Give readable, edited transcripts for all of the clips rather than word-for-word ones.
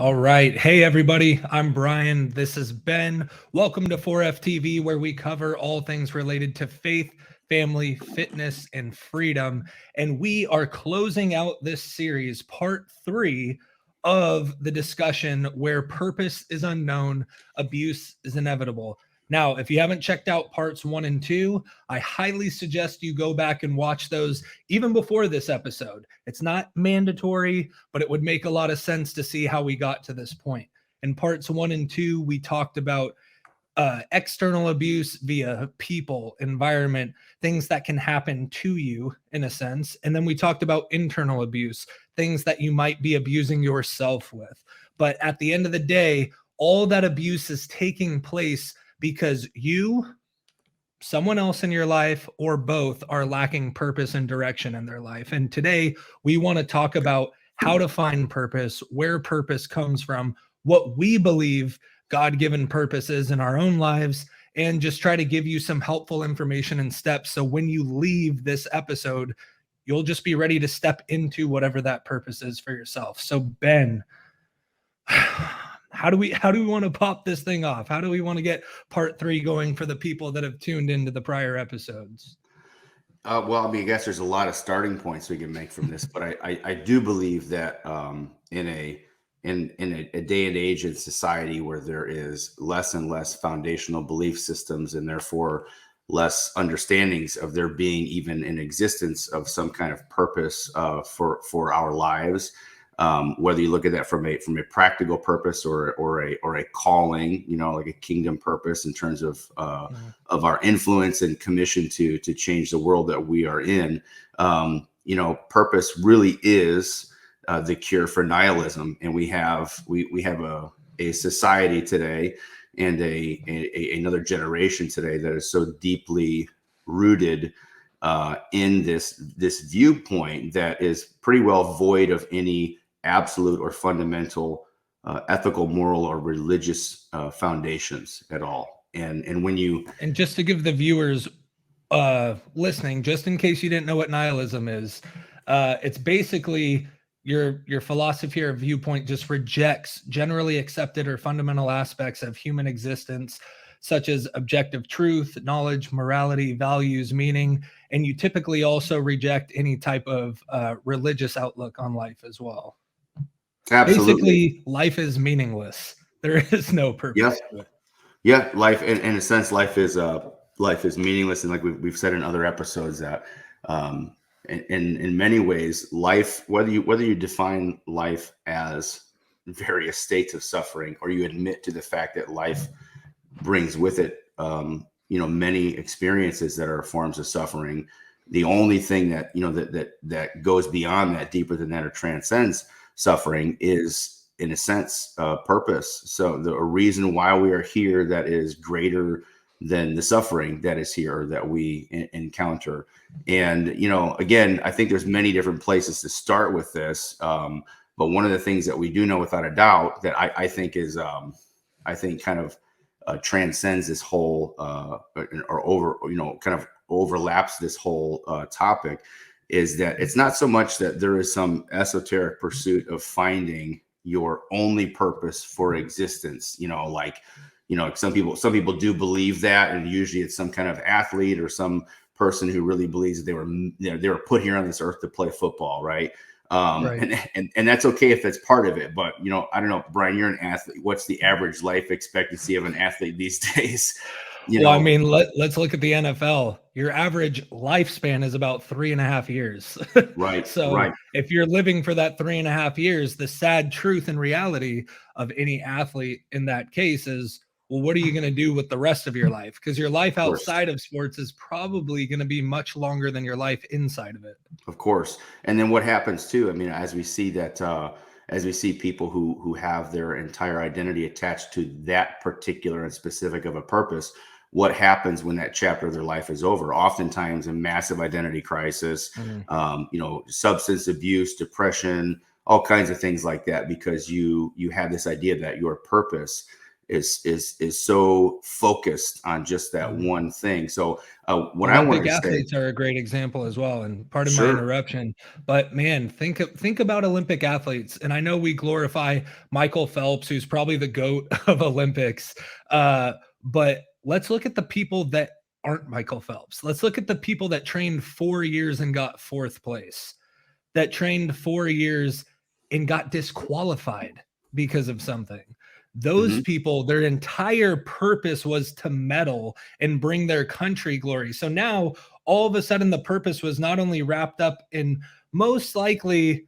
All right. Hey, everybody. I'm Brian. This is Ben. Welcome to 4FTV, where we cover all things related to faith, family, fitness, and freedom. And we are closing out this series, part 3 of the discussion where purpose is unknown, abuse is inevitable. Now, if you haven't checked out parts 1 and 2, I highly suggest you go back and watch those even before this episode. It's not mandatory, but it would make a lot of sense to see how we got to this point. In parts 1 and 2, we talked about external abuse via people, environment, things that can happen to you in a sense. And then we talked about internal abuse, things that you might be abusing yourself with. But at the end of the day, all that abuse is taking place because you, someone else in your life, or both are lacking purpose and direction in their life. And today we want to talk about how to find purpose, where purpose comes from, what we believe God-given purpose is in our own lives, and just try to give you some helpful information and steps. So when you leave this episode, you'll just be ready to step into whatever that purpose is for yourself. So Ben, how do we want to pop this thing off? How do we want to get part 3 going for the people that have tuned into the prior episodes? I guess there's a lot of starting points we can make from this, but I do believe that in a day and age in society where there is less and less foundational belief systems and therefore less understandings of there being even an existence of some kind of purpose for our lives. Whether you look at that from a practical purpose or a calling, like a kingdom purpose in terms of our influence and commission to change the world that we are in, purpose really is the cure for nihilism. And we have a society today and another generation today that is so deeply rooted in this viewpoint that is pretty well void of any absolute or fundamental ethical, moral, or religious foundations at all. And just to give the viewers listening, just in case you didn't know what nihilism is, it's basically your philosophy or viewpoint just rejects generally accepted or fundamental aspects of human existence, such as objective truth, knowledge, morality, values, meaning, and you typically also reject any type of religious outlook on life as well. Absolutely. Basically, life is meaningless. There is no purpose to it. Yeah, life in a sense, life is meaningless, and like we've said in other episodes that in many ways, life, whether you define life as various states of suffering, or you admit to the fact that life brings with it many experiences that are forms of suffering, the only thing that that goes beyond that, deeper than that, or transcends suffering is, in a sense, purpose. So a reason why we are here that is greater than the suffering that is here, that we encounter. And again, I think there's many different places to start with this, but one of the things that we do know without a doubt that I think is kind of transcends this whole kind of overlaps this whole topic, is that it's not so much that there is some esoteric pursuit of finding your only purpose for existence. Some people do believe that, and usually it's some kind of athlete or some person who really believes that they were put here on this earth to play football, right? Right. And that's okay if that's part of it. But I don't know, Brian, you're an athlete. What's the average life expectancy of an athlete these days? I mean, let's look at the NFL. Your average lifespan is about 3.5 years. Right. So right. if you're living for that 3.5 years, the sad truth and reality of any athlete in that case is, well, what are you going to do with the rest of your life? Because your life outside of sports is probably going to be much longer than your life inside of it. Of course. And then what happens too, I mean, as we see people who have their entire identity attached to that particular and specific of a purpose, what happens when that chapter of their life is over? Oftentimes a massive identity crisis, substance abuse, depression, all kinds of things like that, because you have this idea that your purpose is so focused on just that one thing. So what I wanted Olympic to say, athletes are a great example as well. And pardon my sure. interruption, but man, think about Olympic athletes. And I know we glorify Michael Phelps, who's probably the GOAT of Olympics. But let's look at the people that aren't Michael Phelps. Let's look at the people that trained 4 years and got fourth place, that trained 4 years and got disqualified because of something. Those Hmm. people, their entire purpose was to medal and bring their country glory. So now all of a sudden the purpose was not only wrapped up in most likely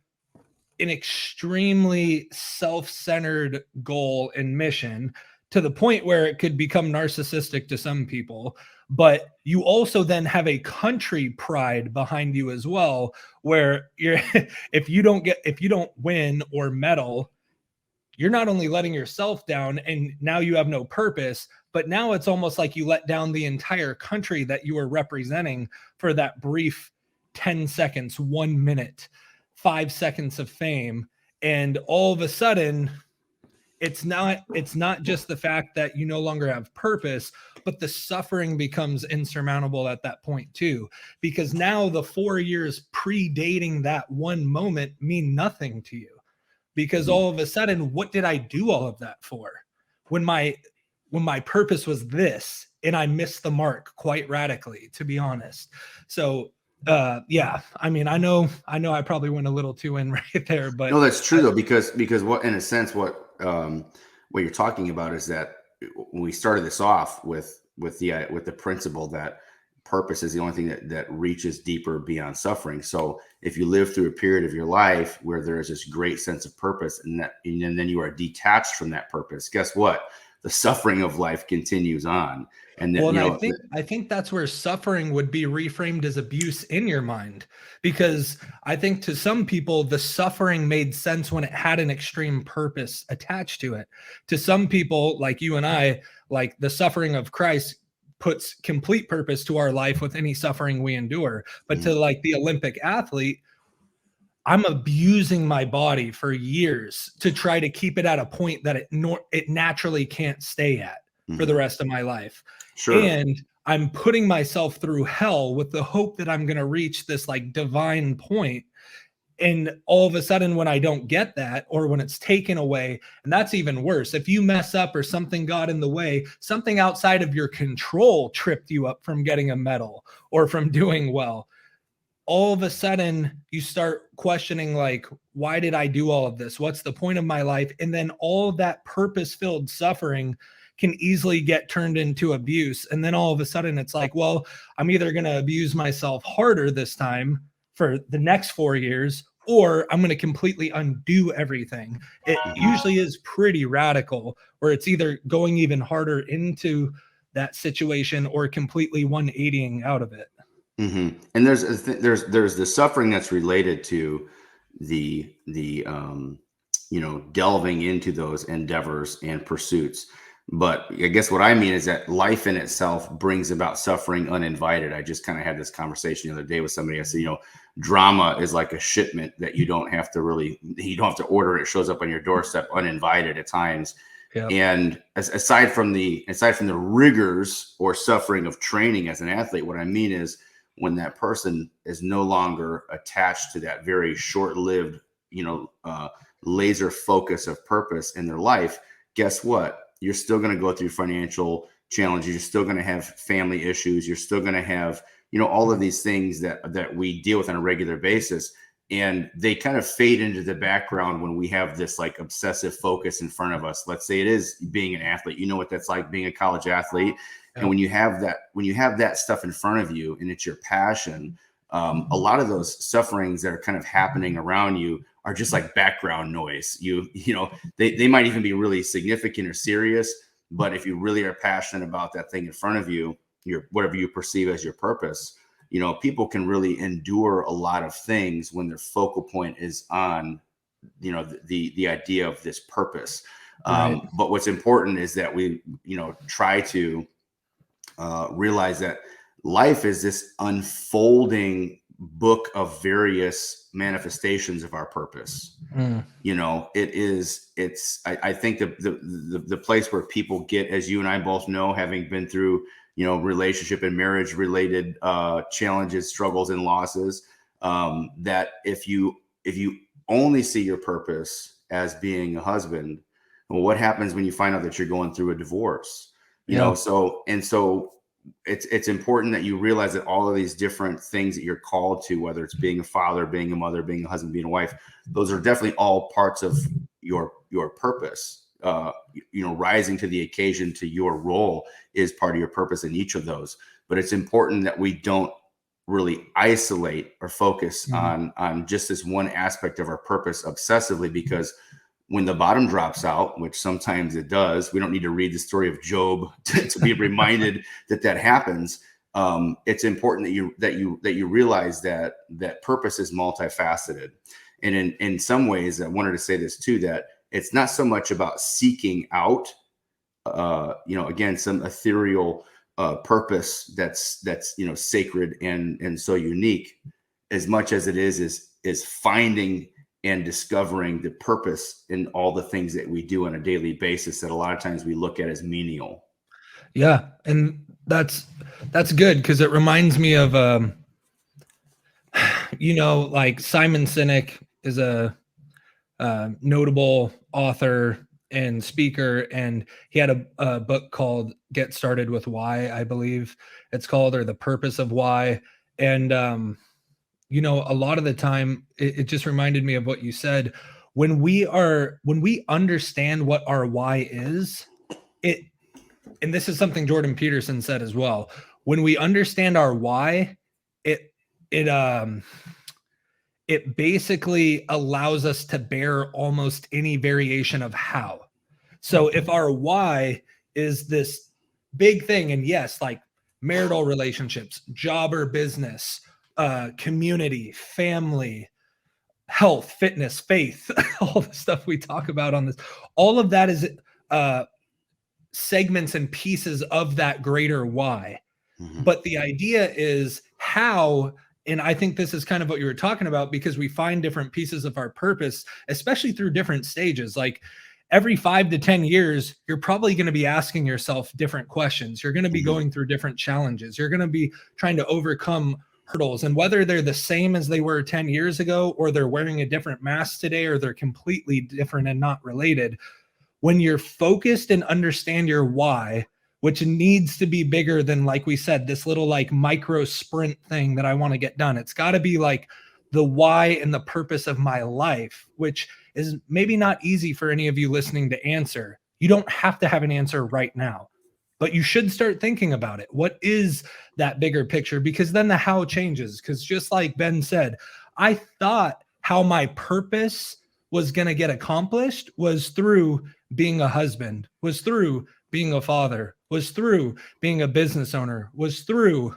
an extremely self-centered goal and mission, to the point where it could become narcissistic to some people, but you also then have a country pride behind you as well, where you're if you don't win or medal, you're not only letting yourself down and now you have no purpose, but now it's almost like you let down the entire country that you are representing for that brief 10 seconds, 1 minute, 5 seconds of fame. And all of a sudden, it's not just the fact that you no longer have purpose, but the suffering becomes insurmountable at that point too, because now the 4 years predating that one moment mean nothing to you, because Hmm. all of a sudden, what did I do all of that for when my purpose was this, and I missed the mark quite radically, to be honest. So yeah, I mean, I probably went a little too in right there, but No, that's true I, though, because what, in a sense, what you're talking about is that when we started this off with the principle that purpose is the only thing that reaches deeper beyond suffering. So if you live through a period of your life where there is this great sense of purpose, and then you are detached from that purpose, guess what? The suffering of life continues on, and that well, and you I know. think I think that's where suffering would be reframed as abuse in your mind, because I think to some people the suffering made sense when it had an extreme purpose attached to it. To some people, like you and I, like the suffering of Christ puts complete purpose to our life with any suffering we endure. But to Mhm, like the Olympic athlete, I'm abusing my body for years to try to keep it at a point that it naturally can't stay at for the mhm. rest of my life. Sure. And I'm putting myself through hell with the hope that I'm going to reach this like divine point. And all of a sudden, when I don't get that, or when it's taken away, and that's even worse, if you mess up or something got in the way, something outside of your control tripped you up from getting a medal or from doing well, all of a sudden you start questioning, like, why did I do all of this? What's the point of my life? And then all of that purpose-filled suffering can easily get turned into abuse. And then all of a sudden it's like, well, I'm either going to abuse myself harder this time for the next 4 years, or I'm going to completely undo everything. It Mhm. usually is pretty radical, where it's either going even harder into that situation or completely 180ing out of it. And there's the suffering that's related to the delving into those endeavors and pursuits. But I guess what I mean is that life in itself brings about suffering uninvited. I just kind of had this conversation the other day with somebody. I said, drama is like a shipment that you don't have to order. It shows up on your doorstep uninvited at times. Yep. And aside from the rigors or suffering of training as an athlete, what I mean is when that person is no longer attached to that very short-lived, laser focus of purpose in their life, guess what? You're still going to go through financial challenges. You're still going to have family issues. You're still going to have, all of these things that we deal with on a regular basis. And they kind of fade into the background when we have this like obsessive focus in front of us. Let's say it is being an athlete. You know what that's like, being a college athlete. And Yep. when you have that stuff in front of you and it's your passion, a lot of those sufferings that are kind of happening around you are just like background noise. They might even be really significant or serious, but if you really are passionate about that thing in front of you, your whatever you perceive as your purpose, people can really endure a lot of things when their focal point is on, the idea of this purpose. Right. But what's important is that we, try to realize that life is this unfolding book of various manifestations of our purpose. You know, I think the place where people get, as you and I both know, having been through, you know, relationship and marriage related challenges, struggles, and losses, that if you only see your purpose as being a husband, well, what happens when you find out that you're going through a divorce? You know, so it's important that you realize that all of these different things that you're called to, whether it's being a father, being a mother, being a husband, being a wife, those are definitely all parts of your purpose. You know, rising to the occasion to your role is part of your purpose in each of those. But it's important that we don't really isolate or focus on just this one aspect of our purpose obsessively, because when the bottom drops out, which sometimes it does, we don't need to read the story of Job to be reminded that happens. It's important that you realize that purpose is multifaceted. And in some ways, I wanted to say this too, that it's not so much about seeking out, you know, again, some ethereal purpose that's you know, sacred and so unique, as much as it is finding and discovering the purpose in all the things that we do on a daily basis that a lot of times we look at as menial. Yeah, and that's good, because it reminds me of you know, like Simon Sinek is a notable author and speaker, and he had a book called Get Started with Why, I believe it's called, or The Purpose of Why. And you know, a lot of the time it just reminded me of what you said. When we understand what our why is, and this is something Jordan Peterson said as well, when we understand our why, it basically allows us to bear almost any variation of how. So if our why is this big thing, and yes, like marital relationships, job or business, community, family, health, fitness, faith, all the stuff we talk about on this, all of that is segments and pieces of that greater why. But the idea is how, and I think this is kind of what you were talking about, because we find different pieces of our purpose, especially through different stages. Like every 5 to 10 years, you're probably going to be asking yourself different questions. You're going to be going through different challenges. You're going to be trying to overcome hurdles. And whether they're the same as they were 10 years ago, or they're wearing a different mask today, or they're completely different and not related, when you're focused and understand your why, which needs to be bigger than, like we said, this little like micro sprint thing that I want to get done. It's got to be like the why and the purpose of my life, which is maybe not easy for any of you listening to answer. You don't have to have an answer right now, but you should start thinking about it. What is that bigger picture? Because then the how changes. Because just like Ben said, I thought how my purpose was going to get accomplished was through being a husband, was through being a father, was through being a business owner, was through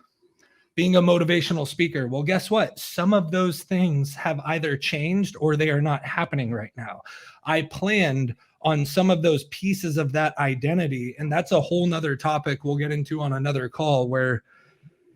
being a motivational speaker. Well, guess what? Some of those things have either changed or they are not happening right now. I planned on some of those pieces of that identity, and that's a whole nother topic we'll get into on another call, where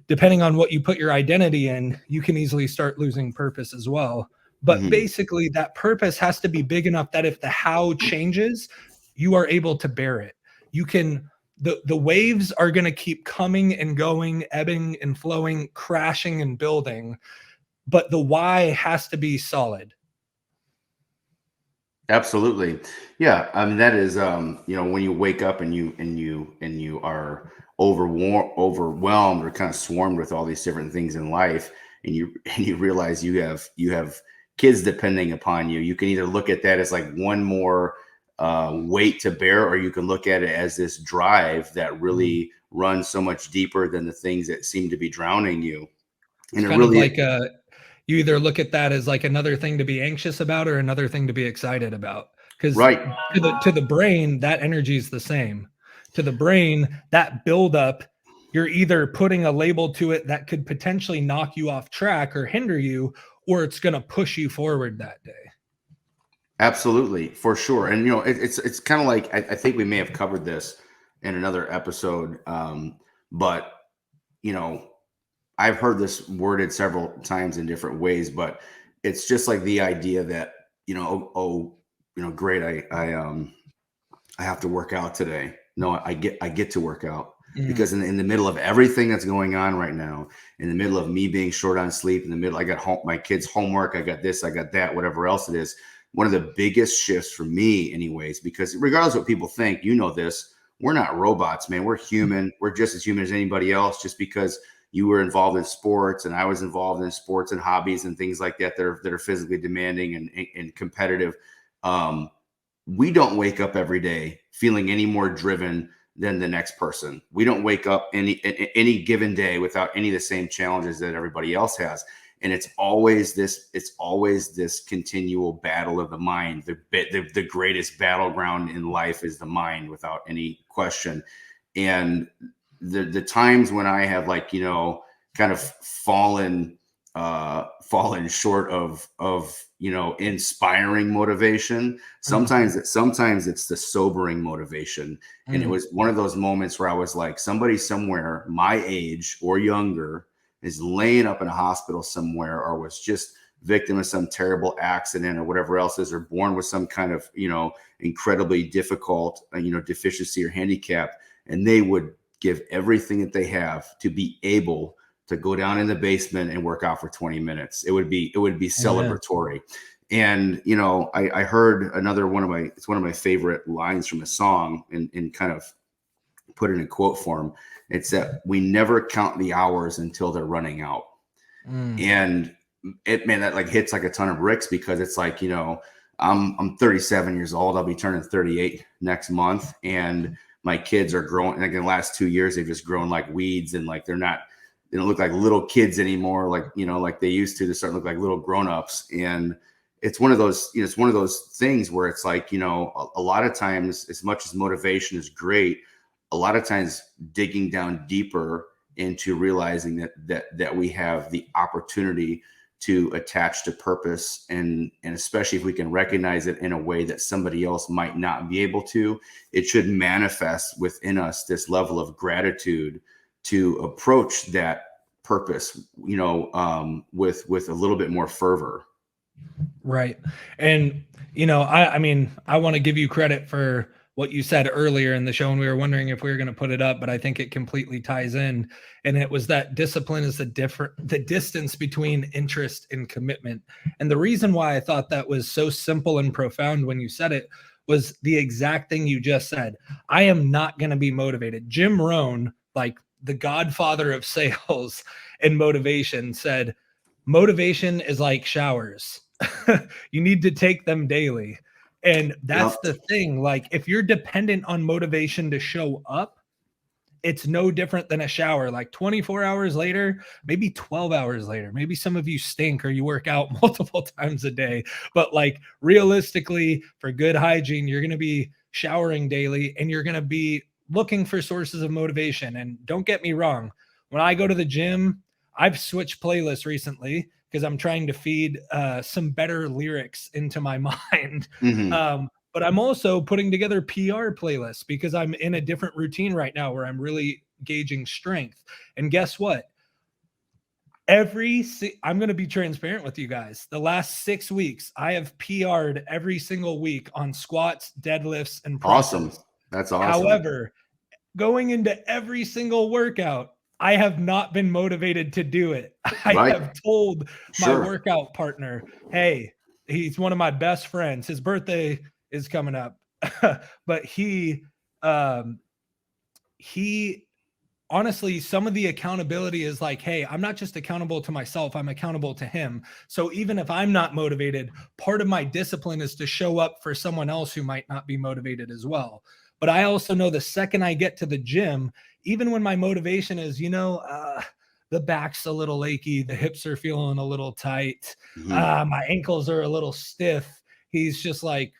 depending on what you put your identity in, you can easily start losing purpose as well. But basically, that purpose has to be big enough that if the how changes, you are able to bear it. You can, the waves are going to keep coming and going, ebbing and flowing, crashing and building, but the why has to be solid. Absolutely. Yeah. I mean, that is, you know, when you wake up and you are overwhelmed or kind of swarmed with all these different things in life, and you realize you have kids depending upon you, you can either look at that as like one more weight to bear, or you can look at it as this drive that really runs so much deeper than the things that seem to be drowning you. And it's kind of like you either look at that as like another thing to be anxious about or another thing to be excited about. Because to the brain, that energy is the same. To the brain, that buildup, you're either putting a label to it that could potentially knock you off track or hinder you, or it's going to push you forward that day. Absolutely, for sure. And you know, it's kind of like, I think we may have covered this in another episode, but you know, I've heard this worded several times in different ways, but it's just like the idea that, great, I have to work out today. No, I get to work out because in the middle of everything that's going on right now, in the middle of me being short on sleep, in the middle, I got my kids' homework, I got this, I got that, whatever else it is. One of the biggest shifts for me, anyways, because regardless of what people think, this, we're not robots, man. We're human. We're just as human as anybody else. Just because you were involved in sports and I was involved in sports and hobbies and things like that that are physically demanding and competitive. We don't wake up every day feeling any more driven than the next person. We don't wake up any given day without any of the same challenges that everybody else has. And it's always this continual battle of the mind. The greatest battleground in life is the mind, without any question. And the times when I have kind of fallen short of inspiring motivation, sometimes it's the sobering motivation. And it was one of those moments where I was like, somebody somewhere my age or younger is laying up in a hospital somewhere, or was just victim of some terrible accident or whatever else is, or born with some kind of incredibly difficult deficiency or handicap, and they would give everything that they have to be able to go down in the basement and work out for 20 minutes. It would be celebratory. And I heard it's one of my favorite lines from a song, and kind of put it in quote form. It's that we never count the hours until they're running out. And that like hits like a ton of bricks, because it's like, I'm 37 years old. I'll be turning 38 next month. And my kids are growing. Like in the last 2 years, they've just grown like weeds, and like they don't look like little kids anymore. Like they used to. They start to look like little grownups. And it's one of those, it's one of those things where it's like, a lot of times, as much as motivation is great, a lot of times digging down deeper into realizing that we have the opportunity to attach to purpose, and especially if we can recognize it in a way that somebody else might not be able to, it should manifest within us this level of gratitude to approach that purpose, with a little bit more fervor. Right. And, I mean, I want to give you credit for what you said earlier in the show, and we were wondering if we were going to put it up, but I think it completely ties in. And it was that discipline is the distance between interest and commitment. And the reason why I thought that was so simple and profound when you said it was the exact thing you just said. I am not going to be motivated. Jim Rohn, like the godfather of sales and motivation, said, motivation is like showers. You need to take them daily. And that's the thing. Like, if you're dependent on motivation to show up, it's no different than a shower. Like 24 hours later, maybe 12 hours later, maybe some of you stink or you work out multiple times a day. But like realistically, for good hygiene, you're going to be showering daily, and you're going to be looking for sources of motivation. And don't get me wrong, when I go to the gym, I've switched playlists recently because I'm trying to feed some better lyrics into my mind. But I'm also putting together PR playlists because I'm in a different routine right now where I'm really gauging strength. And guess what? I'm going to be transparent with you guys. The last 6 weeks, I have PR'd every single week on squats, deadlifts, and presses. Awesome. That's awesome. However, going into every single workout, I have not been motivated to do it. I have told my workout partner, hey, he's one of my best friends. His birthday is coming up. But he honestly, some of the accountability is like, hey, I'm not just accountable to myself, I'm accountable to him. So even if I'm not motivated, part of my discipline is to show up for someone else who might not be motivated as well. But I also know the second I get to the gym, even when my motivation is, the back's a little achy, the hips are feeling a little tight, my ankles are a little stiff, he's just like,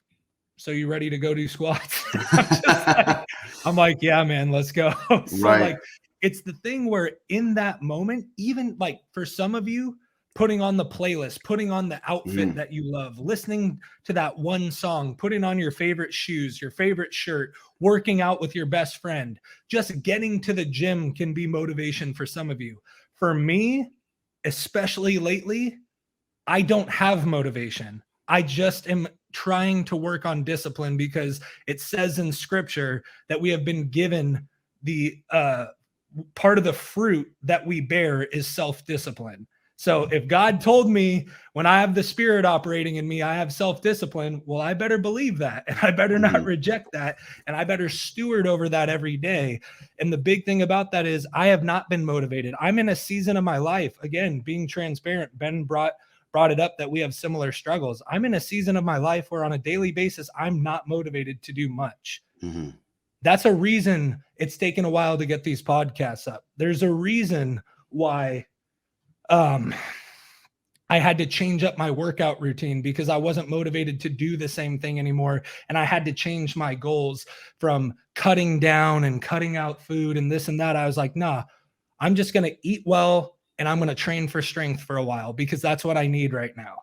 so you ready to go do squats? I'm like, yeah, man, let's go. So like, it's the thing where in that moment, even like for some of you, putting on the playlist, putting on the outfit that you love, listening to that one song, putting on your favorite shoes, your favorite shirt, working out with your best friend, just getting to the gym can be motivation for some of you. for me, especially lately, I don't have motivation. I just am trying to work on discipline because it says in scripture that we have been given the part of the fruit that we bear is self-discipline. So if God told me when I have the spirit operating in me, I have self-discipline, well, I better believe that and I better not reject that. And I better steward over that every day. And the big thing about that is I have not been motivated. I'm in a season of my life, again, being transparent. Ben brought it up that we have similar struggles. I'm in a season of my life where on a daily basis, I'm not motivated to do much. That's a reason it's taken a while to get these podcasts up. There's a reason why I had to change up my workout routine because I wasn't motivated to do the same thing anymore. And I had to change my goals from cutting down and cutting out food and this and that. I was like, nah, I'm just going to eat well and I'm going to train for strength for a while because that's what I need right now.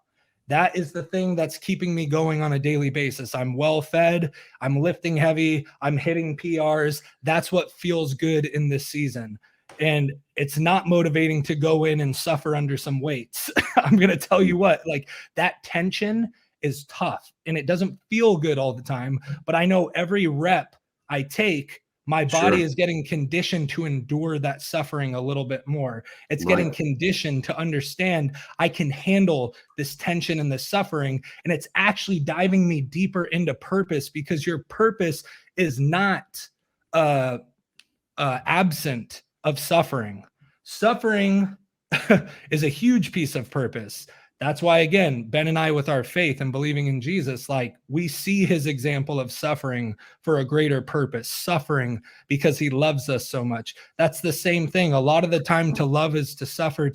That is the thing that's keeping me going on a daily basis. I'm well fed. I'm lifting heavy. I'm hitting PRs. That's what feels good in this season. And it's not motivating to go in and suffer under some weights. I'm going to tell you what, like that tension is tough and it doesn't feel good all the time. But I know every rep I take, my body is getting conditioned to endure that suffering a little bit more. It's getting conditioned to understand I can handle this tension and the suffering. And it's actually diving me deeper into purpose because your purpose is not absent of suffering. Suffering is a huge piece of purpose. That's why, again, Ben and I, with our faith and believing in Jesus, like we see his example of suffering for a greater purpose, suffering because he loves us so much. That's the same thing. A lot of the time to love is to suffer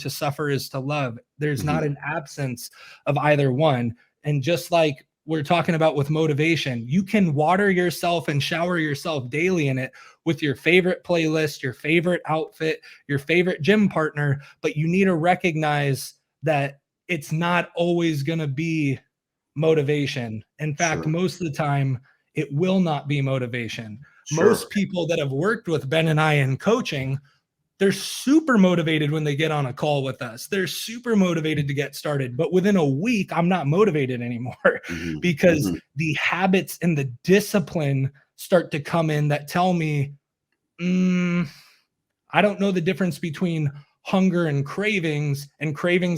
is to love. There's not an absence of either one. And just like we're talking about with motivation, you can water yourself and shower yourself daily in it with your favorite playlist, your favorite outfit, your favorite gym partner, but you need to recognize that it's not always going to be motivation. In fact, most of the time, it will not be motivation. Most people that have worked with Ben and I in coaching, they're super motivated when they get on a call with us. They're super motivated to get started. But within a week, I'm not motivated anymore because the habits and the discipline start to come in that tell me, I don't know the difference between hunger and cravings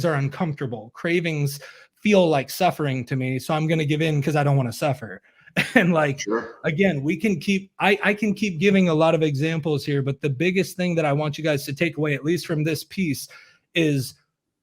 are uncomfortable. Cravings feel like suffering to me. So I'm going to give in because I don't want to suffer. And like, again, we can keep, I can keep giving a lot of examples here, but the biggest thing that I want you guys to take away, at least from this piece, is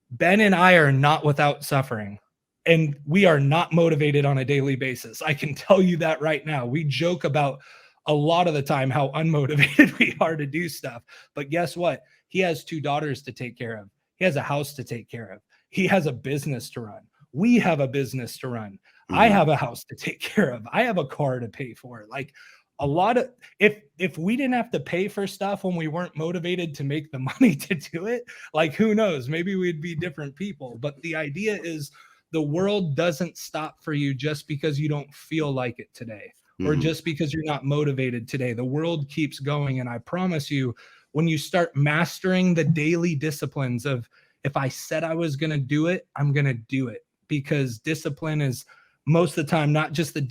Ben and I are not without suffering. And we are not motivated on a daily basis. I can tell you that right now. We joke about a lot of the time how unmotivated we are to do stuff. But guess what? He has 2 daughters to take care of. He has a house to take care of. He has a business to run. We have a business to run. I have a house to take care of. I have a car to pay for. Like a lot of, if we didn't have to pay for stuff when we weren't motivated to make the money to do it, like who knows, maybe we'd be different people. But the idea is the world doesn't stop for you just because you don't feel like it today or just because you're not motivated today. The world keeps going. And I promise you, when you start mastering the daily disciplines of, if I said I was going to do it, I'm going to do it, because discipline is most of the time not just the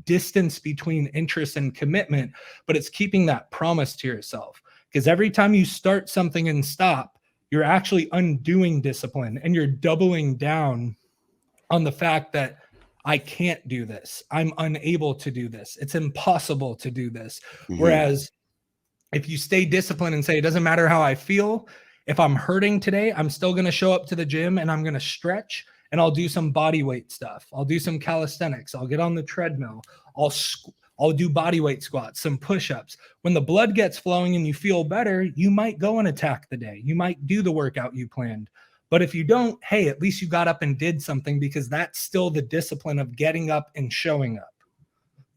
distance between interest and commitment, but it's keeping that promise to yourself. Because every time you start something and stop, you're actually undoing discipline and you're doubling down on the fact that I can't do this. I'm unable to do this. It's impossible to do this. Whereas if you stay disciplined and say, it doesn't matter how I feel, if I'm hurting today, I'm still going to show up to the gym and I'm going to stretch and I'll do some body weight stuff. I'll do some calisthenics. I'll get on the treadmill. I'll do body weight squats, some push-ups. When the blood gets flowing and you feel better, you might go and attack the day. You might do the workout you planned. But if you don't, hey, at least you got up and did something, because that's still the discipline of getting up and showing up.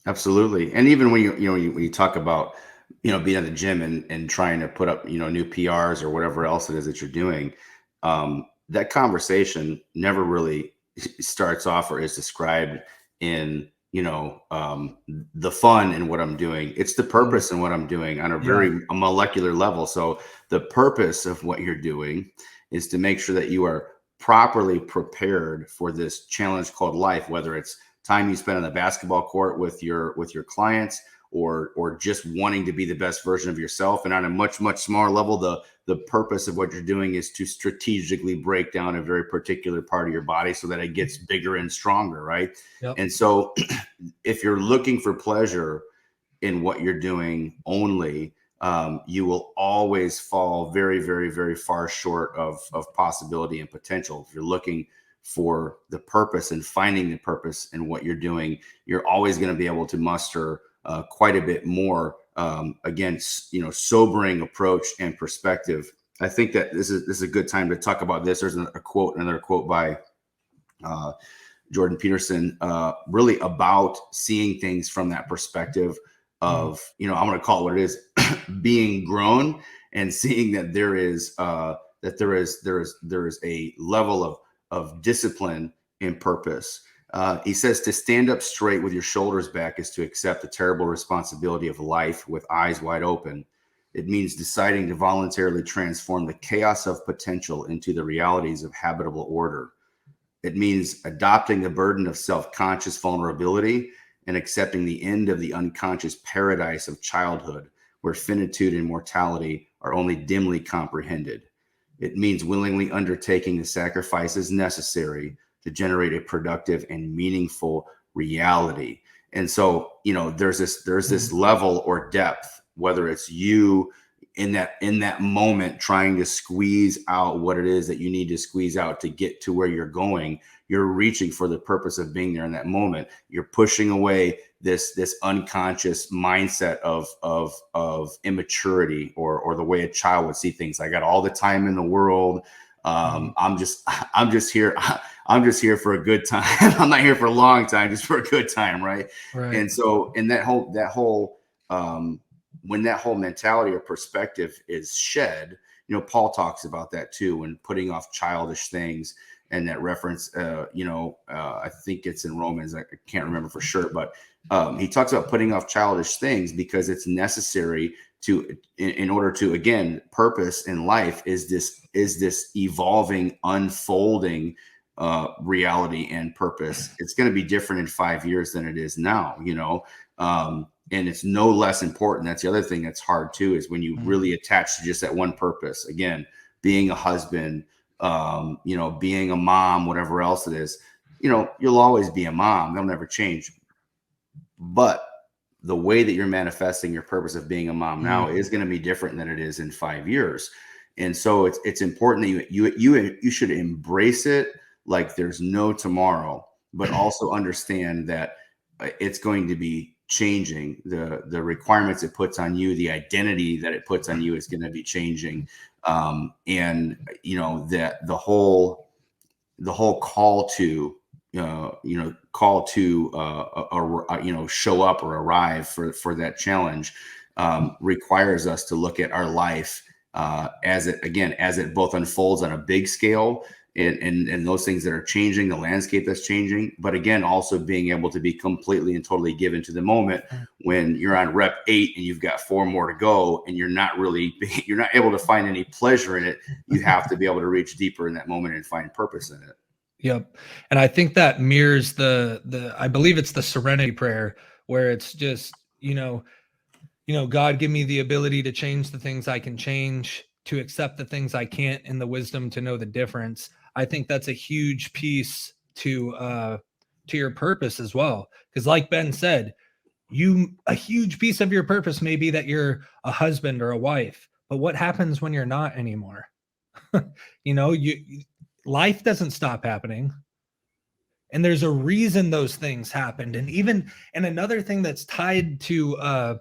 Absolutely. And even when when you talk about, being at the gym and trying to put up, new PRs or whatever else it is that you're doing, that conversation never really starts off or is described in, the fun in what I'm doing. It's the purpose in what I'm doing on a very molecular level. So the purpose of what you're doing is to make sure that you are properly prepared for this challenge called life, whether it's time you spend on the basketball court with your clients, or just wanting to be the best version of yourself. And on a much, much smaller level, the purpose of what you're doing is to strategically break down a very particular part of your body so that it gets bigger and stronger, right? Yep. And so if you're looking for pleasure in what you're doing only, you will always fall very, very, very far short of possibility and potential. If you're looking for the purpose and finding the purpose in what you're doing, you're always going to be able to muster quite a bit more. Again, sobering approach and perspective. I think that this is a good time to talk about this. There's another quote by Jordan Peterson, really about seeing things from that perspective of, I'm going to call it what it is, being grown, and seeing that there is a level of discipline and purpose. He says to stand up straight with your shoulders back is to accept the terrible responsibility of life with eyes wide open. It means deciding to voluntarily transform the chaos of potential into the realities of habitable order. It means adopting the burden of self-conscious vulnerability and accepting the end of the unconscious paradise of childhood, where finitude and mortality are only dimly comprehended. It means willingly undertaking the sacrifices necessary to generate a productive and meaningful reality. And so, there's this level or depth, whether it's you in that moment trying to squeeze out what it is that you need to squeeze out to get to where you're going. You're reaching for the purpose of being there in that moment. You're pushing away this unconscious mindset of immaturity, or the way a child would see things. I got all the time in the world. I'm just here for a good time. I'm not here for a long time, just for a good time, right? And so, in that whole when that whole mentality or perspective is shed, Paul talks about that too, when putting off childish things. And that reference, I think it's in Romans. I can't remember for sure, but he talks about putting off childish things because it's necessary in order to, again, purpose in life is this evolving, unfolding reality and purpose. It's going to be different in 5 years than it is now, and it's no less important. That's the other thing that's hard too, is when you really attach to just that one purpose. Again, being a husband, being a mom, whatever else it is, you'll always be a mom. They'll never change. But the way that you're manifesting your purpose of being a mom now is going to be different than it is in 5 years. And so it's important that you should embrace it like there's no tomorrow, but also understand that it's going to be changing. The requirements it puts on you, the identity that it puts on you is going to be changing. And that the whole call to show up or arrive for that challenge requires us to look at our life as it both unfolds on a big scale, and those things that are changing, the landscape that's changing, but again, also being able to be completely and totally given to the moment when you're on rep 8 and you've got 4 more to go, and you're not able to find any pleasure in it. You have to be able to reach deeper in that moment and find purpose in it. Yep. And I think that mirrors I believe it's the serenity prayer, where it's just, God, give me the ability to change the things I can change, to accept the things I can't, and the wisdom to know the difference. I think that's a huge piece to your purpose as well. Because like Ben said, a huge piece of your purpose may be that you're a husband or a wife, but what happens when you're not anymore? Life doesn't stop happening. And there's a reason those things happened. And another thing that's tied to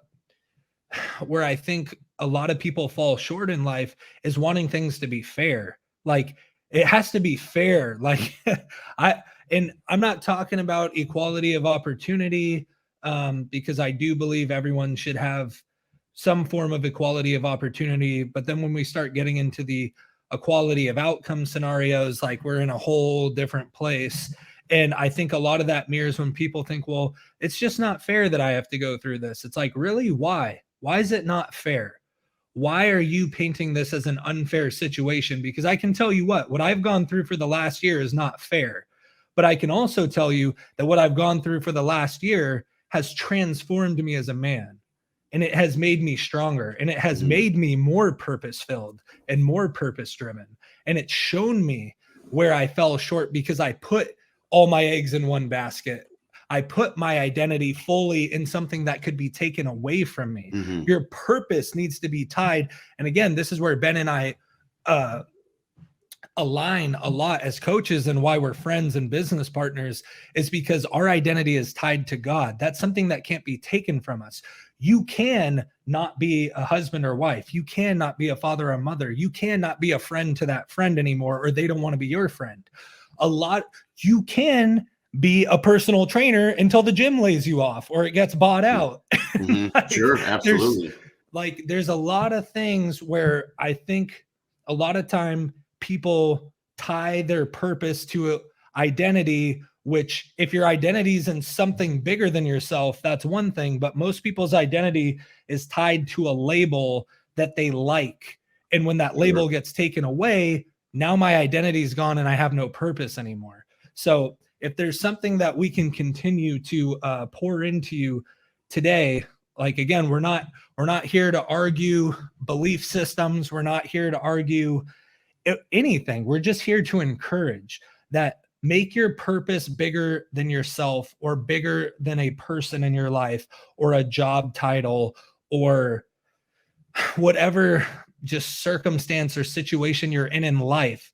where I think a lot of people fall short in life is wanting things to be fair. Like, it has to be fair. Like, I'm not talking about equality of opportunity, because I do believe everyone should have some form of equality of opportunity. But then when we start getting into the equality of outcome scenarios, like, we're in a whole different place. And I think a lot of that mirrors when people think, well, it's just not fair that I have to go through this. It's like, really? Why? Why is it not fair? Why are you painting this as an unfair situation? Because I can tell you what I've gone through for the last year is not fair. But I can also tell you that what I've gone through for the last year has transformed me as a man. And it has made me stronger, and it has made me more purpose filled and more purpose driven. And it's shown me where I fell short because I put all my eggs in one basket. I put my identity fully in something that could be taken away from me. Your purpose needs to be tied. And again, this is where Ben and I align a lot as coaches, and why we're friends and business partners is because our identity is tied to God. That's something that can't be taken from us. You can not be a husband or wife. You cannot be a father or mother. You cannot be a friend to that friend anymore, or they don't want to be your friend. You can be a personal trainer until the gym lays you off or it gets bought out. Like, sure, absolutely. There's a lot of things where I think a lot of time people tie their purpose to identity, which if your identity is in something bigger than yourself, that's one thing. But most people's identity is tied to a label that they like. And when that label gets taken away, now my identity is gone and I have no purpose anymore. So if there's something that we can continue to pour into you today, like, again, we're not here to argue belief systems. We're not here to argue anything. We're just here to encourage that. Make your purpose bigger than yourself, or bigger than a person in your life, or a job title, or whatever just circumstance or situation you're in life.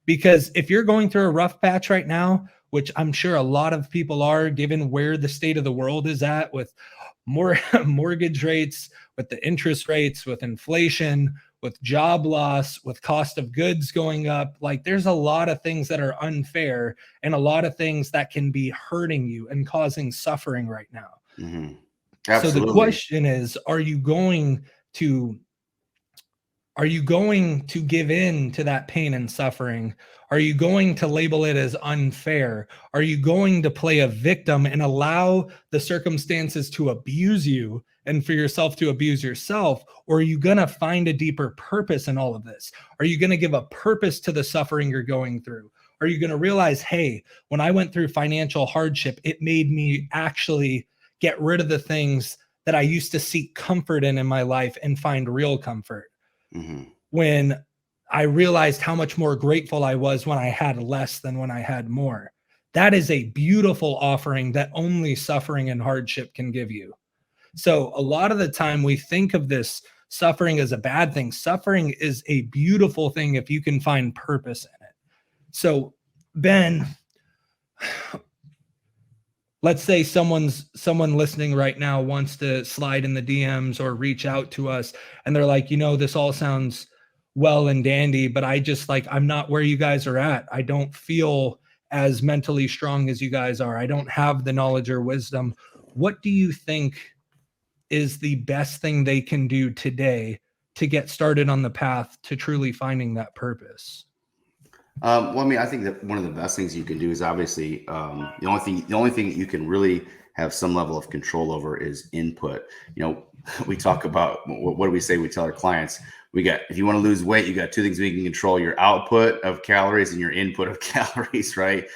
Because if you're going through a rough patch right now, which I'm sure a lot of people are, given where the state of the world is at, with more mortgage rates, with the interest rates, with inflation, with job loss, with cost of goods going up, like, there's a lot of things that are unfair, and a lot of things that can be hurting you and causing suffering right now. So the question is, are you going to give in to that pain and suffering? Are you going to label it as unfair? Are you going to play a victim and allow the circumstances to abuse you and for yourself to abuse yourself? Or are you going to find a deeper purpose in all of this? Are you going to give a purpose to the suffering you're going through? Are you going to realize, hey, when I went through financial hardship, it made me actually get rid of the things that I used to seek comfort in my life and find real comfort? When I realized how much more grateful I was when I had less than when I had more. That is a beautiful offering that only suffering and hardship can give you. So a lot of the time we think of this suffering as a bad thing. Suffering is a beautiful thing if you can find purpose in it. So, Ben, let's say someone listening right now wants to slide in the DMs or reach out to us, and they're like, this all sounds well and dandy, but I'm not where you guys are at. I don't feel as mentally strong as you guys are. I don't have the knowledge or wisdom. What do you think is the best thing they can do today to get started on the path to truly finding that purpose? Well, I mean, I think that one of the best things you can do is obviously the only thing that you can really have some level of control over is input. We talk about, what do we say? We tell our clients, if you want to lose weight, you got two things we can control: your output of calories and your input of calories, right?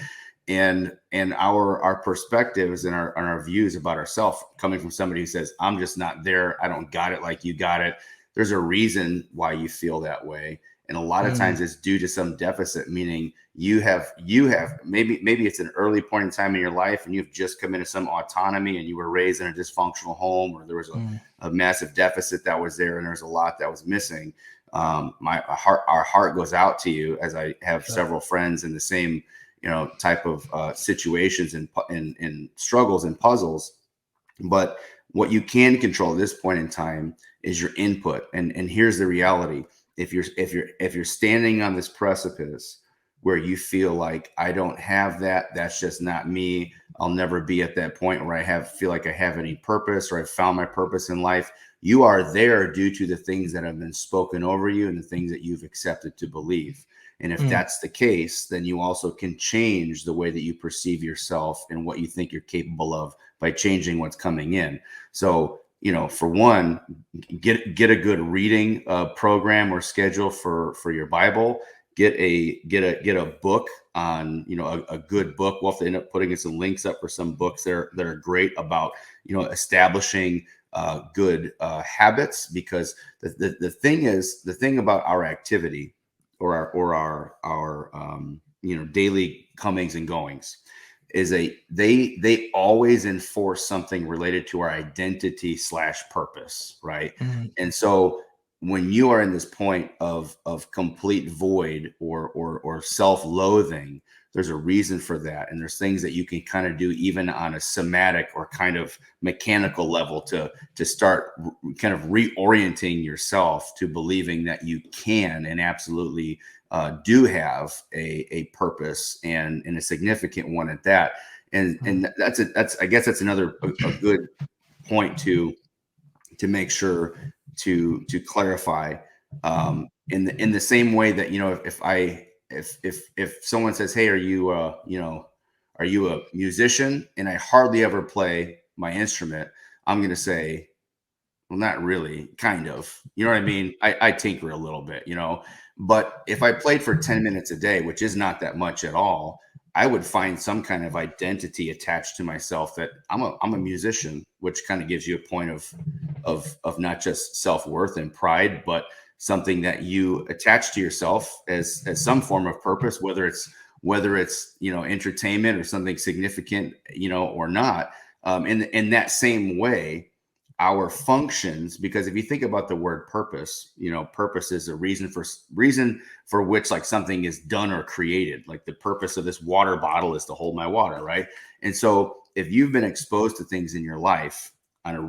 And our perspectives and our views about ourselves, coming from somebody who says, I'm just not there, I don't got it like you got it. There's a reason why you feel that way. And a lot of times it's due to some deficit, meaning you have maybe it's an early point in time in your life and you've just come into some autonomy and you were raised in a dysfunctional home, or there was a massive deficit that was there and there's a lot that was missing. Our heart goes out to you, as I have several friends in the same type of situations and struggles and puzzles. But what you can control at this point in time is your input. And here's the reality. If you're standing on this precipice where you feel like, I don't have that, that's just not me, I'll never be at that point where I feel like I have any purpose, or I've found my purpose in life, you are there due to the things that have been spoken over you and the things that you've accepted to believe. And if that's the case, then you also can change the way that you perceive yourself and what you think you're capable of by changing what's coming in. So, for one, get a good reading program or schedule for your Bible. Get a book on, a good book. We'll have to end up putting some links up for some books that are great about, establishing good habits, because the thing about our activity or our daily comings and goings is they always enforce something related to our identity / purpose, right? And so when you are in this point of complete void or self-loathing, there's a reason for that. And there's things that you can kind of do even on a somatic or kind of mechanical level to start kind of reorienting yourself to believing that you can and absolutely do have a purpose and a significant one at that. And that's I guess that's another a good point to make sure to clarify, in the same way that, if someone says, hey, are you a musician? And I hardly ever play my instrument, I'm going to say, well, not really, kind of, you know what I mean? I tinker a little bit, but if I played for 10 minutes a day, which is not that much at all, I would find some kind of identity attached to myself that I'm a musician, which kind of gives you a point of not just self-worth and pride, but something that you attach to yourself as some form of purpose, whether it's entertainment or something significant, or not. In that same way, our functions, because if you think about the word purpose, purpose is a reason for which, like, something is done or created. Like, the purpose of this water bottle is to hold my water, right? And so if you've been exposed to things in your life on a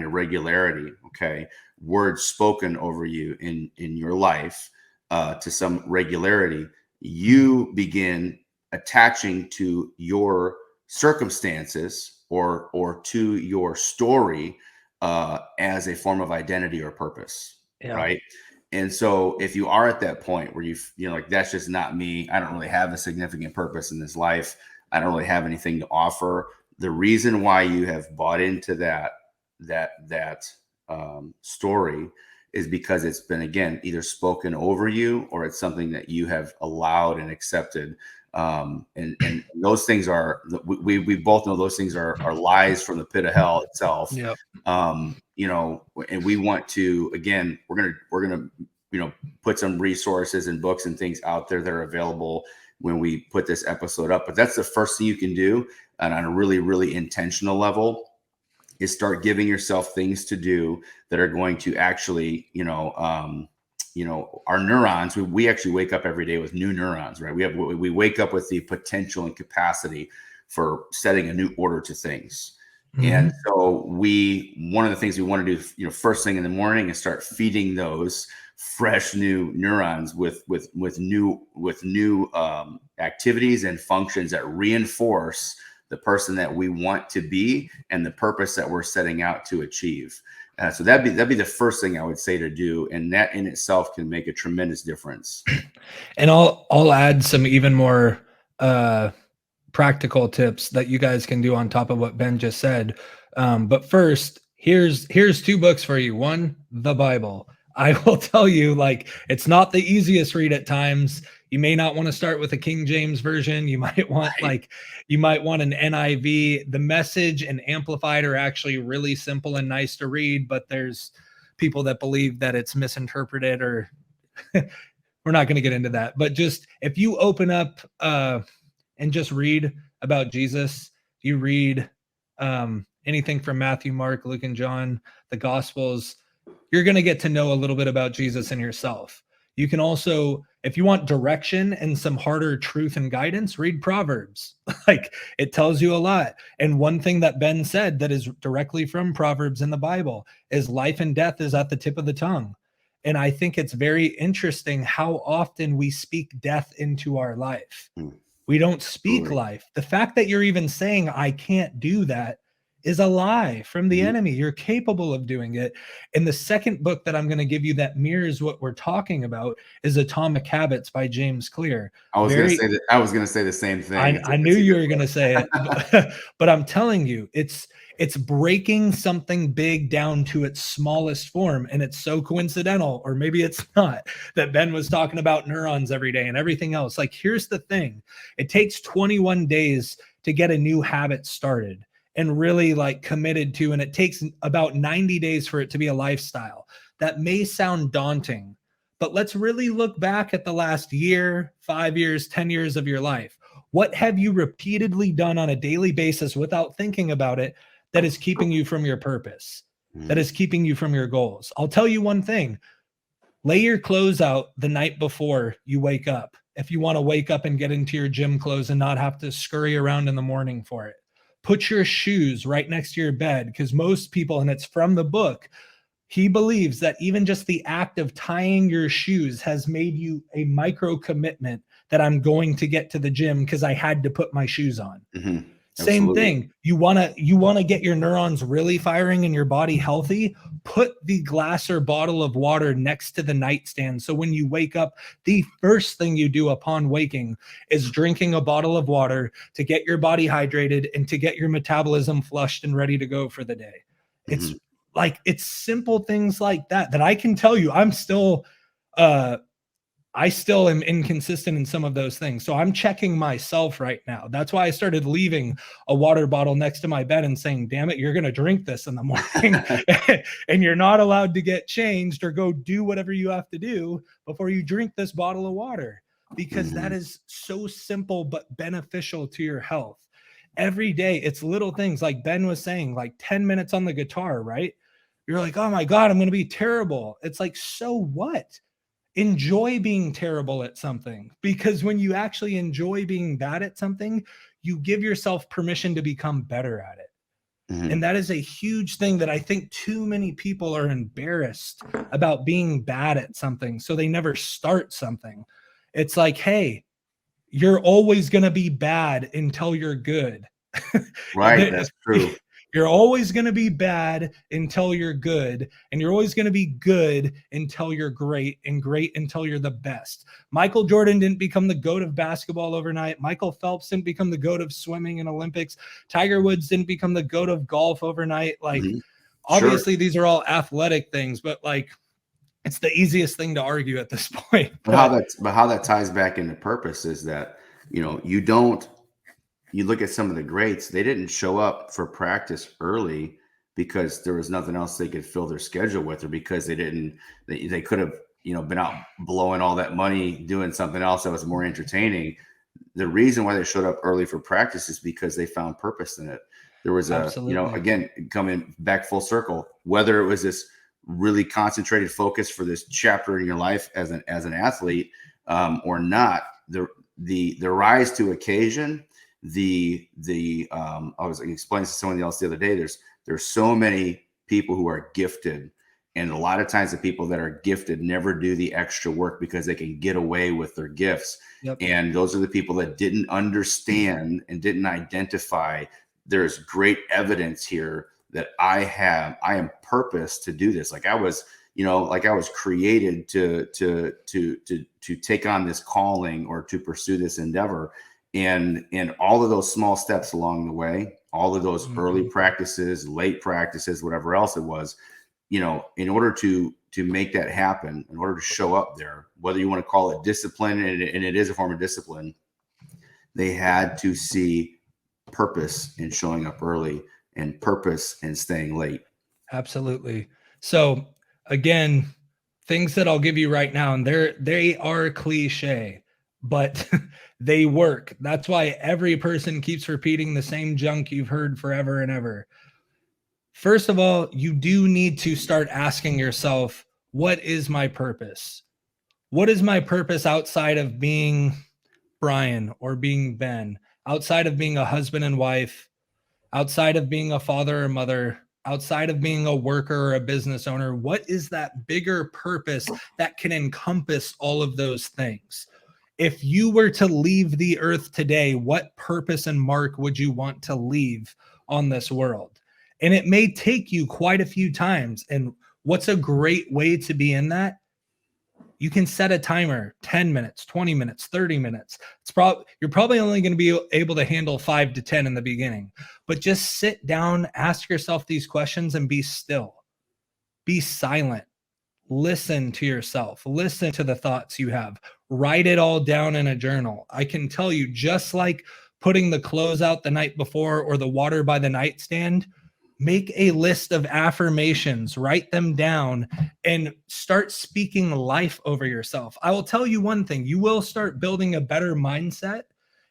regularity, okay, words spoken over you in your life to some regularity, you begin attaching to your circumstances or to your story as a form of identity or purpose, right? And so if you are at that point where like, that's just not me, I don't really have a significant purpose in this life, I don't really have anything to offer, the reason why you have bought into that story is because it's been, again, either spoken over you or it's something that you have allowed and accepted. And those things we both know those things are lies from the pit of hell itself. Yep. And we want to, again, we're gonna put some resources and books and things out there that are available when we put this episode up. But that's the first thing you can do, and on a really, really intentional level, is start giving yourself things to do that are going to actually, our neurons, we actually wake up every day with new neurons, right? We wake up with the potential and capacity for setting a new order to things. And so one of the things we want to do, first thing in the morning is start feeding those fresh new neurons with new activities and functions that reinforce the person that we want to be and the purpose that we're setting out to achieve. So that'd be the first thing I would say to do, and that in itself can make a tremendous difference. And I'll add some even more practical tips that you guys can do on top of what Ben just said. But first, here's 2 books for you. One, the Bible. I will tell you, like, it's not the easiest read at times. You may not want to start with a King James version. You might want an NIV. The Message and Amplified are actually really simple and nice to read, but there's people that believe that it's misinterpreted, or we're not going to get into that. But just, if you open up and just read about Jesus, you read anything from Matthew, Mark, Luke, and John, the Gospels, you're going to get to know a little bit about Jesus and yourself. You can also, if you want direction and some harder truth and guidance, read Proverbs. Like, it tells you a lot. And one thing that Ben said that is directly from Proverbs in the Bible is life and death is at the tip of the tongue. And I think it's very interesting how often we speak death into our life. We don't speak life. The fact that you're even saying, I can't do that, is a lie from the Mhm. enemy. You're capable of doing it. And the second book that I'm going to give you that mirrors what we're talking about is Atomic Habits by James Clear. I was gonna say Very that. I was gonna say the same thing. I knew It's a you good were going to say it, but I'm telling you, it's breaking something big down to its smallest form, and it's so coincidental, or maybe it's not, that Ben was talking about neurons every day and everything else. Like, here's the thing: it takes 21 days to get a new habit started and really like committed to, and it takes about 90 days for it to be a lifestyle. That may sound daunting, but let's really look back at the last year, 5 years, 10 years of your life. What have you repeatedly done on a daily basis without thinking about it that is keeping you from your purpose, that Mhm. is keeping you from your goals? I'll tell you one thing: lay your clothes out the night before you wake up. If you want to wake up and get into your gym clothes and not have to scurry around in the morning for it, put your shoes right next to your bed, because most people, and it's from the book, he believes that even just the act of tying your shoes has made you a micro commitment that I'm going to get to the gym because I had to put my shoes on. Mhm. Same Absolutely. thing. You want to get your neurons really firing and your body healthy. Put the glass or bottle of water next to the nightstand. So when you wake up, the first thing you do upon waking is drinking a bottle of water to get your body hydrated and to get your metabolism flushed and ready to go for the day. It's Mhm. like, it's simple things like that that I can tell you uh I still am inconsistent in some of those things. So I'm checking myself right now. That's why I started leaving a water bottle next to my bed and saying, damn it, you're going to drink this in the morning and you're not allowed to get changed or go do whatever you have to do before you drink this bottle of water, because that Mhm. is so simple but beneficial to your health. Every day, it's little things like Ben was saying, like 10 minutes on the guitar, right? You're like, oh my God, I'm going to be terrible. It's like, so what? Enjoy being terrible at something, because when you actually enjoy being bad at something, you give yourself permission to become better at it. And Mhm. that is a huge thing that I think too many people are embarrassed about, being bad at something. So they never start something. It's like, hey, you're always going to be bad until you're good. Right. That's true. You're always going to be bad until you're good, and you're always going to be good until you're great, and great until you're the best. Michael Jordan didn't become the GOAT of basketball overnight. Michael Phelps didn't become the GOAT of swimming in Olympics. Tiger Woods didn't become the GOAT of golf overnight. Like, Mhm. Sure. obviously these are all athletic things, but like, it's the easiest thing to argue at this point. But But how that ties back into purpose is that, you don't you look at some of the greats, they didn't show up for practice early because there was nothing else they could fill their schedule with, or because they could have, been out blowing all that money doing something else that was more entertaining. The reason why they showed up early for practice is because they found purpose in it. There was absolutely. again, coming back full circle, whether it was this really concentrated focus for this chapter in your life as an athlete, or not, the rise to occasion, I was explaining to someone else the other day, there's so many people who are gifted, and a lot of times the people that are gifted never do the extra work because they can get away with their gifts. Yep. And those are the people that didn't understand and didn't identify. There's great evidence here that I am purposed to do this. Like I was created to take on this calling or to pursue this endeavor. And all of those small steps along the way, all of those early Mhm. practices, late practices, whatever else it was, in order to make that happen, in order to show up there, whether you want to call it discipline, and it is a form of discipline, they had to see purpose in showing up early and purpose in staying late. Absolutely. So again, things that I'll give you right now, and they are cliche, but they work. That's why every person keeps repeating the same junk you've heard forever and ever. First of all, you do need to start asking yourself, what is my purpose? What is my purpose outside of being Brian or being Ben, outside of being a husband and wife, outside of being a father or mother, outside of being a worker or a business owner? What is that bigger purpose that can encompass all of those things? If you were to leave the earth today, what purpose and mark would you want to leave on this world? And it may take you quite a few times. And what's a great way to be in that? You can set a timer, 10 minutes, 20 minutes, 30 minutes. You're probably only going to be able to handle 5 to 10 in the beginning, but just sit down, ask yourself these questions and be still. Be silent. Listen to yourself. Listen to the thoughts you have. Write it all down in a journal. I can tell you, just like putting the clothes out the night before or the water by the nightstand, make a list of affirmations, write them down, and start speaking life over yourself. I will tell you one thing, you will start building a better mindset,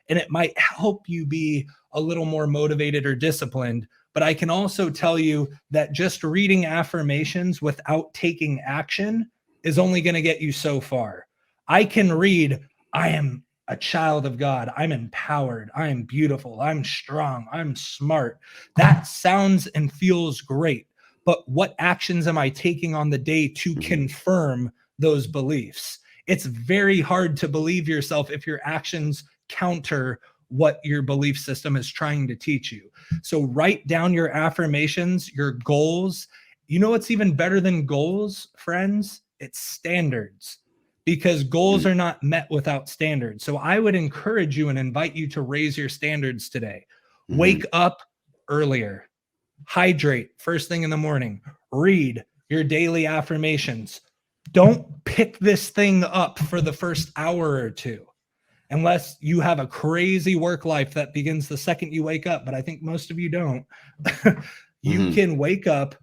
and it might help you be a little more motivated or disciplined. But I can also tell you that just reading affirmations without taking action is only going to get you so far. I can read, I am a child of God. I'm empowered. I'm beautiful. I'm strong. I'm smart. That sounds and feels great. But what actions am I taking on the day to confirm those beliefs? It's very hard to believe yourself if your actions counter what your belief system is trying to teach you. So write down your affirmations, your goals. You know what's even better than goals, friends? It's standards. Because goals are not met without standards. So I would encourage you and invite you to raise your standards today. Wake up earlier. Hydrate first thing in the morning. Read your daily affirmations. Don't pick this thing up for the first hour or two, unless you have a crazy work life that begins the second you wake up. But I think most of you don't. You can wake up,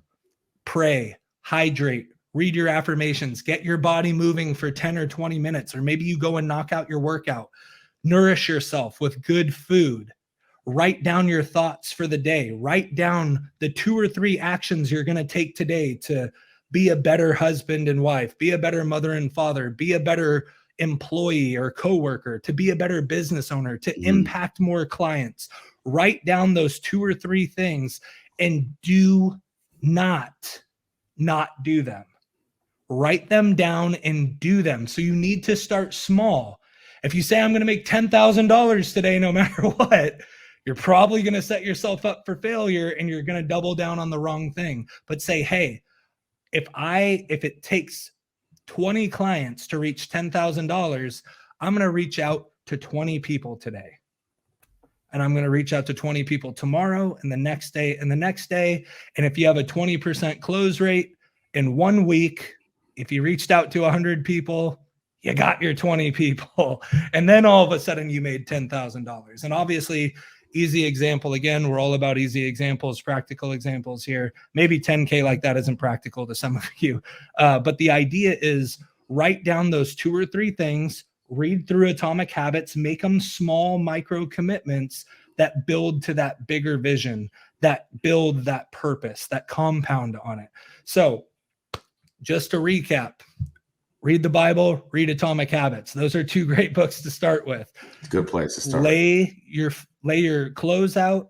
pray, hydrate, read your affirmations, get your body moving for 10 or 20 minutes, or maybe you go and knock out your workout. Nourish yourself with good food. Write down your thoughts for the day. Write down the 2 or 3 actions you're going to take today to be a better husband and wife, be a better mother and father, be a better employee or coworker, to be a better business owner, to impact more clients. Write down those 2 or 3 things and do not do them. Write them down and do them. So you need to start small. If you say, I'm going to make $10,000 today, no matter what, you're probably going to set yourself up for failure and you're going to double down on the wrong thing. But say, hey, if it takes 20 clients to reach $10,000, I'm going to reach out to 20 people today. And I'm going to reach out to 20 people tomorrow and the next day and the next day. And if you have a 20% close rate in 1 week, if you reached out to 100 people, you got your 20 people. And then all of a sudden you made $10,000. And obviously, easy example. Again, we're all about easy examples, practical examples here. Maybe 10K like that isn't practical to some of you. But the idea is write down those 2 or 3 things, read through Atomic Habits, make them small micro commitments that build to that bigger vision, that build that purpose, that compound on it. So just to recap, read the Bible, read Atomic Habits. Those are 2 great books to start with. It's a good place to start. Lay your clothes out.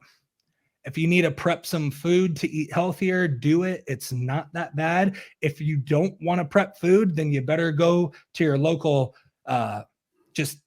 If you need to prep some food to eat healthier, do it. It's not that bad. If you don't want to prep food, then you better go to your local just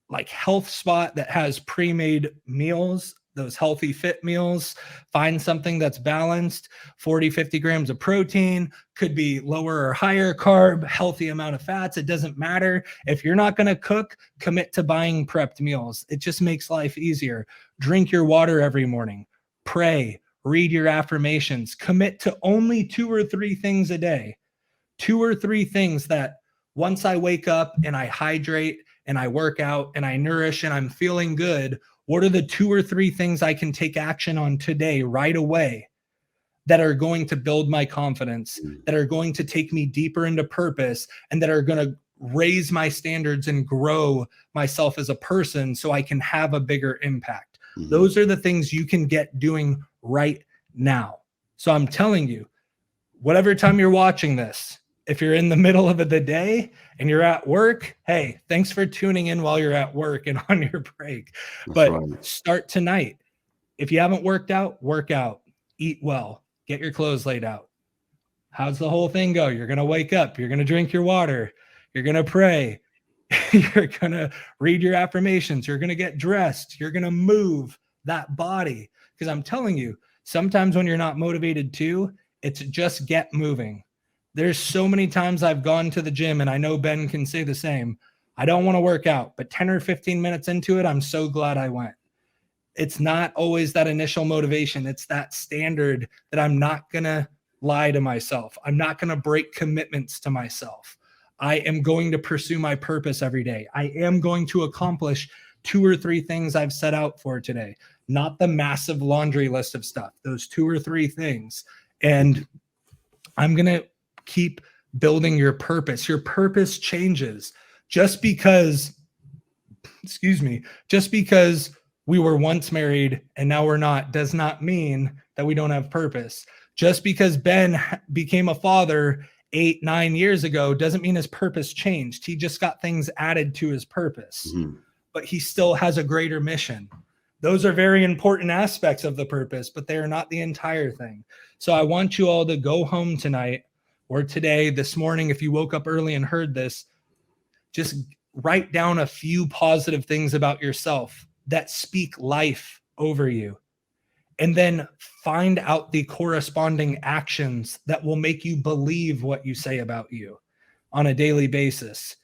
like health spot that has pre-made meals, those healthy fit meals. Find something that's balanced, 40, 50 grams of protein, could be lower or higher carb, healthy amount of fats. It doesn't matter. If you're not going to cook, commit to buying prepped meals. It just makes life easier. Drink your water every morning. Pray, read your affirmations, commit to only 2 or 3 things a day. 2 or 3 things that once I wake up and I hydrate and I work out and I nourish and I'm feeling good, what are the 2 or 3 things I can take action on today, right away, that are going to build my confidence, that are going to take me deeper into purpose, and that are going to raise my standards and grow myself as a person so I can have a bigger impact? Those are the things you can get doing right now. So I'm telling you, whatever time you're watching this, if you're in the middle of the day and you're at work, hey, thanks for tuning in while you're at work and on your break. But start tonight. If you haven't worked out, work out, eat well, get your clothes laid out. How's the whole thing go? You're going to wake up. You're going to drink your water. You're going to pray. You're going to read your affirmations. You're going to get dressed. You're going to move that body. Because I'm telling you, Sometimes when you're not motivated to, it's just get moving. There's so many times I've gone to the gym, and I know Ben can say the same. I don't want to work out, but 10 or 15 minutes into it, I'm so glad I went. It's not always that initial motivation. It's that standard that I'm not going to lie to myself. I'm not going to break commitments to myself. I am going to pursue my purpose every day. I am going to accomplish 2 or 3 things I've set out for today, not the massive laundry list of stuff, those 2 or 3 things. And I'm going to keep building your purpose. Your purpose changes just because we were once married and now we're not does not mean that we don't have purpose. Just because Ben became a father 8-9 years ago doesn't mean his purpose changed. He just got things added to his purpose, but he still has a greater mission. Those are very important aspects of the purpose, but they are not the entire thing. So I want you all to go home tonight or today, this morning, if you woke up early and heard this, just write down a few positive things about yourself that speak life over you. And then find out the corresponding actions that will make you believe what you say about you on a daily basis.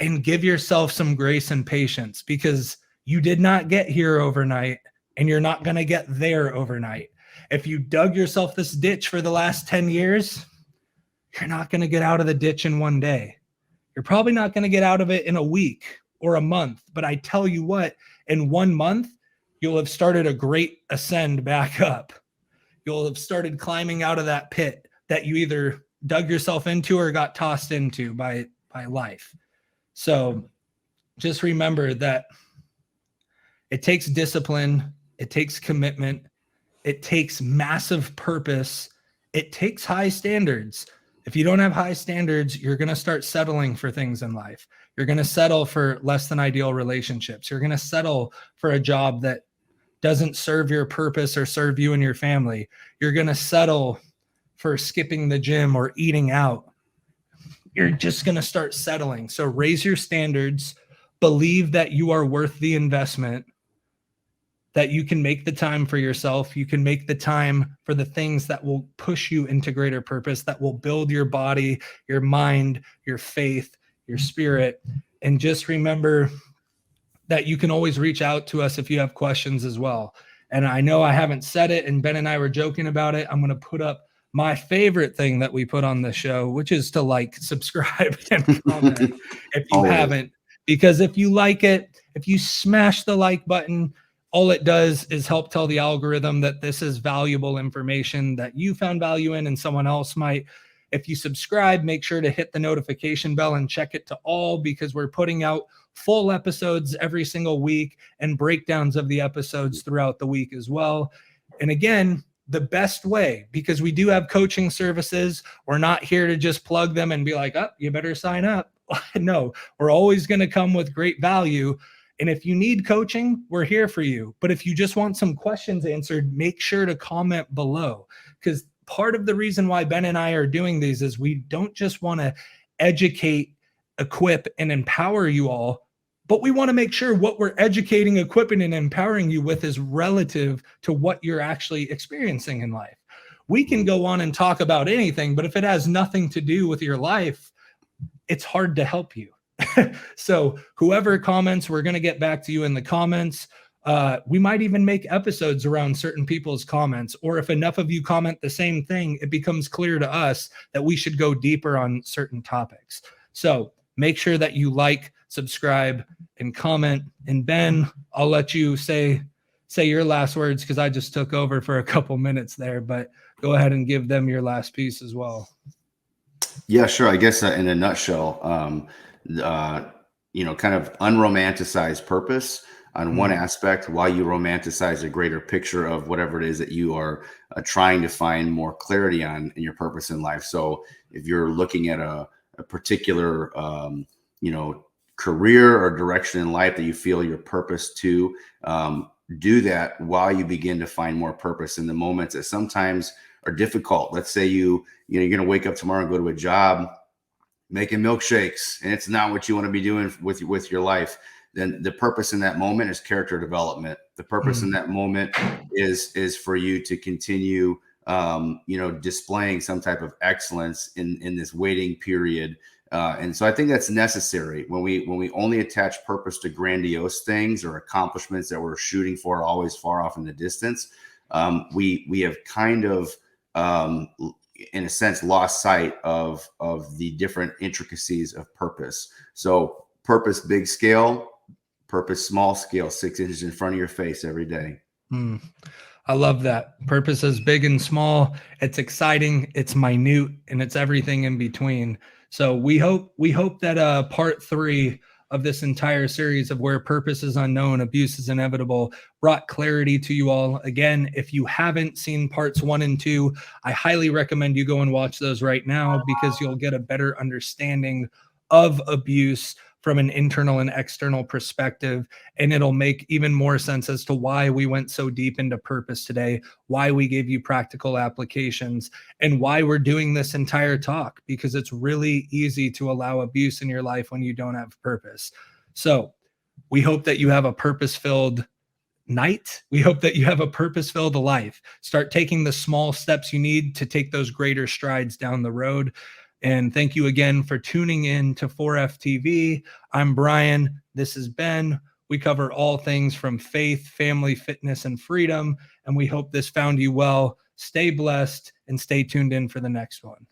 And give yourself some grace and patience, because you did not get here overnight and you're not going to get there overnight. If you dug yourself this ditch for the last 10 years, you're not going to get out of the ditch in one day. You're probably not going to get out of it in a week or a month. But I tell you what, in 1 month, you'll have started a great ascend back up. You'll have started climbing out of that pit that you either dug yourself into or got tossed into by life. So just remember that it takes discipline. It takes commitment. It takes massive purpose. It takes high standards. If you don't have high standards, you're going to start settling for things in life. You're going to settle for less than ideal relationships. You're going to settle for a job that doesn't serve your purpose or serve you and your family. You're going to settle for skipping the gym or eating out. You're just going to start settling. So raise your standards. Believe that you are worth the investment, that you can make the time for yourself. You can make the time for the things that will push you into greater purpose, that will build your body, your mind, your faith, your spirit. And just remember that you can always reach out to us if you have questions as well. And I know I haven't said it, and Ben and I were joking about it. I'm going to put up my favorite thing that we put on the show, which is to like, subscribe, and comment if you haven't. Because if you like it, if you smash the like button, all it does is help tell the algorithm that this is valuable information that you found value in and someone else might. If you subscribe, make sure to hit the notification bell and check it to all, because we're putting out full episodes every single week and breakdowns of the episodes throughout the week as well. And again, the best way, because we do have coaching services, we're not here to just plug them and be like, oh, you better sign up. No, we're always going to come with great value. And if you need coaching, we're here for you. But if you just want some questions answered, make sure to comment below, because part of the reason why Ben and I are doing these is we don't just want to educate, equip, and empower you all, but we want to make sure what we're educating, equipping, and empowering you with is relative to what you're actually experiencing in life. We can go on and talk about anything, but if it has nothing to do with your life, it's hard to help you. So whoever comments, we're going to get back to you in the comments. We might even make episodes around certain people's comments, or if enough of you comment the same thing, it becomes clear to us that we should go deeper on certain topics. So make sure that you like, subscribe, and comment. And Ben, I'll let you say your last words, because I just took over for a couple minutes there, but go ahead and give them your last piece as well. Yeah, sure. I guess in a nutshell, kind of unromanticized purpose on one aspect, while you romanticize a greater picture of whatever it is that you are trying to find more clarity on in your purpose in life. So if you're looking at a particular, career or direction in life that you feel your purpose to, do that while you begin to find more purpose in the moments that sometimes are difficult. Let's say you're going to wake up tomorrow and go to a job making milkshakes, and it's not what you want to be doing with your life. Then the purpose in that moment is character development. The purpose in that moment is for you to continue, displaying some type of excellence in this waiting period. And so I think that's necessary when we only attach purpose to grandiose things or accomplishments that we're shooting for always far off in the distance. We have kind of, in a sense, lost sight of the different intricacies of purpose. So purpose, big scale; purpose, small scale, 6 inches in front of your face every day. I love that. Purpose is big and small. It's exciting, it's minute, and it's everything in between. So we hope that part 3 of this entire series of Where Purpose is Unknown, Abuse is Inevitable brought clarity to you all. Again, if you haven't seen parts 1 and 2, I highly recommend you go and watch those right now, because you'll get a better understanding of abuse from an internal and external perspective. And it'll make even more sense as to why we went so deep into purpose today, why we gave you practical applications, and why we're doing this entire talk, because it's really easy to allow abuse in your life when you don't have purpose. So we hope that you have a purpose-filled night. We hope that you have a purpose-filled life. Start taking the small steps you need to take those greater strides down the road. And thank you again for tuning in to 4FTV. I'm Brian. This is Ben. We cover all things from faith, family, fitness, and freedom. And we hope this found you well. Stay blessed and stay tuned in for the next one.